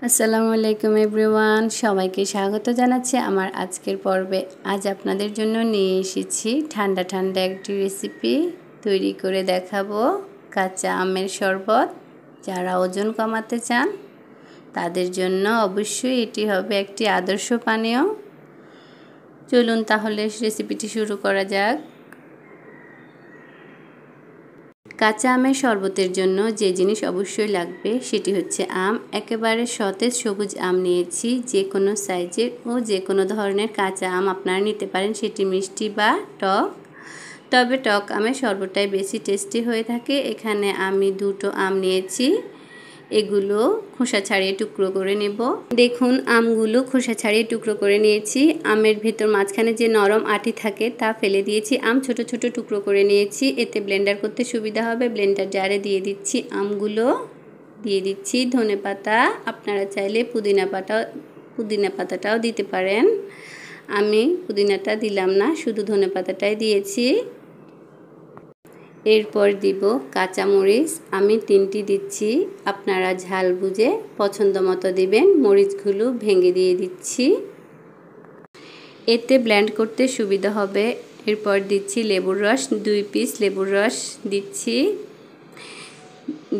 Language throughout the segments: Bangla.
আসসালামু আলাইকুম এভরিওয়ান, সবাইকে স্বাগত জানাচ্ছি আমার আজকের পর্বে। আজ আপনাদের জন্য নিয়ে এসেছি ঠান্ডা ঠান্ডা একটি রেসিপি তৈরি করে দেখাবো, কাঁচা আমের শরবত। যারা ওজন কমাতে চান তাদের জন্য অবশ্যই এটি হবে একটি আদর্শ পানীয়। চলুন তাহলে রেসিপিটি শুরু করা যাক। কাঁচা আমের শরবতের জন্য যে জিনিস অবশ্যই লাগবে সেটি হচ্ছে আম। একেবারে সতেজ সবুজ আম নিয়েছি, যে কোনো সাইজের ও যে কোনো ধরনের কাঁচা আম আপনারা নিতে পারেন, সেটি মিষ্টি বা টক। তবে টক আমের শরবতটাই বেশি টেস্টি হয়ে থাকে। এখানে আমি দুটো আম নিয়েছি, এগুলো খোসা ছাড়িয়ে টুকরো করে নেব। দেখুন আমগুলো খোসা ছাড়িয়ে টুকরো করে নিয়েছি। আমের ভিতর মাঝখানে যে নরম আটি থাকে তা ফেলে দিয়েছি। আম ছোট ছোট টুকরো করে নিয়েছি, এতে ব্লেন্ডার করতে সুবিধা হবে। ব্লেন্ডার জারে দিয়ে দিচ্ছি আমগুলো, দিয়ে দিচ্ছি ধনেপাতা। আপনারা চাইলে পুদিনা পাতাটাও দিতে পারেন। আমি পুদিনাটা দিলাম না, শুধু ধনেপাতাটাই দিয়েছি। এরপর দিব কাঁচামরিচ, আমি 3টি দিচ্ছি, আপনারা ঝাল বুঝে পছন্দ মতো দিবেন। মরিচগুলো ভেঙে দিয়ে দিচ্ছি, এতে ব্লেন্ড করতে সুবিধা হবে। এরপর দিচ্ছি লেবুর রস, 2 পিস লেবুর রস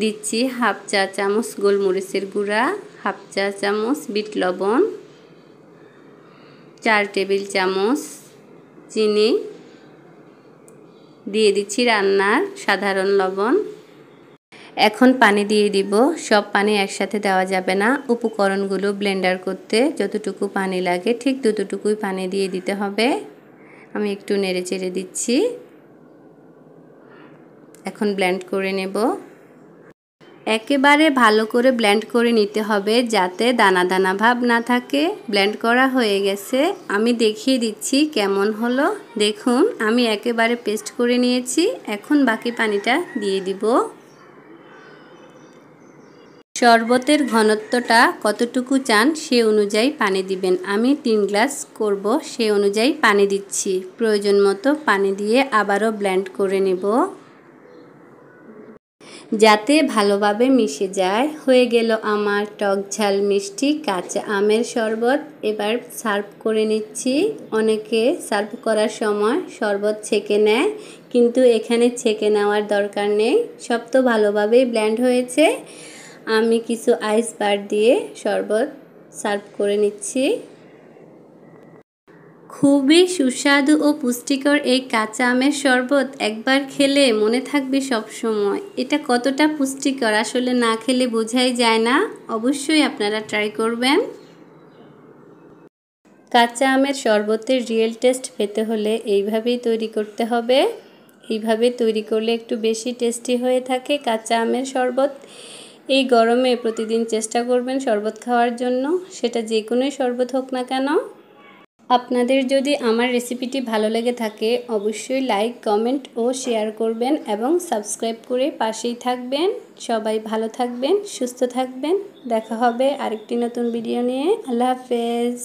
দিচ্ছি হাফ চা চামচ গোলমরিচের গুঁড়া, হাফ চা চামচ বিট লবণ, 4 টেবিল চামচ চিনি, দিয়ে দিচ্ছি রান্নার সাধারণ লবণ। এখন পানি দিয়ে দিব। সব পানি একসাথে দেওয়া যাবে না, উপকরণগুলো ব্লেন্ডার করতে যতটুকু পানি লাগে ঠিক ততটুকুই পানি দিয়ে দিতে হবে। আমি একটু নেড়ে চেড়ে দিচ্ছি। এখন ব্লেন্ড করে নেব। একেবারে ভালো করে ব্লেন্ড করে নিতে হবে যাতে দানা দানা ভাব না থাকে। ব্লেন্ড করা হয়ে গেছে, আমি দেখিয়ে দিচ্ছি কেমন হলো। দেখুন আমি একেবারে পেস্ট করে নিয়েছি। এখন বাকি পানিটা দিয়ে দিব। শরবতের ঘনত্বটা কতটুকু চান সে অনুযায়ী পানি দিবেন। আমি 3 গ্লাস করব, সে অনুযায়ী পানি দিচ্ছি। প্রয়োজন মতো পানি দিয়ে আবারও ব্লেন্ড করে নেব যাতে ভালোভাবে মিশে যায়। হয়ে গেল আমার টক ঝাল মিষ্টি কাঁচা আমের শরবত। এবার সার্ভ করে নিচ্ছি। অনেকে সার্ভ করার সময় শরবত ছেঁকে নেয়, কিন্তু এখানে ছেঁকে নেওয়ার দরকার নেই, সব তো ভালোভাবেই ব্লেন্ড হয়েছে। আমি কিছু আইস বার দিয়ে শরবত সার্ভ করে নিচ্ছি। খুবই সুস্বাদু ও পুষ্টিকর এই কাঁচা আমের শরবত একবার খেলে মনে থাকবে সব সময়। এটা কতটা পুষ্টিকর আসলে না খেলে বোঝাই যায় না। অবশ্যই আপনারা ট্রাই করবেন। কাঁচা আমের শরবতের রিয়েল টেস্ট পেতে হলে এইভাবেই তৈরি করতে হবে। এইভাবে তৈরি করলে একটু বেশি টেস্টি হয়ে থাকে কাঁচা আমের শরবত। এই গরমে প্রতিদিন চেষ্টা করবেন শরবত খাওয়ার জন্য, সেটা যে কোনোই শরবত হোক না কেন। আপনাদের যদি আমার রেসিপিটি ভালো লেগে থাকে অবশ্যই লাইক, কমেন্ট ও শেয়ার করবেন এবং সাবস্ক্রাইব করে পাশেই থাকবেন। সবাই ভালো থাকবেন, সুস্থ থাকবেন। দেখা হবে আরেকটি নতুন ভিডিও নিয়ে। আল্লাহ হাফেজ।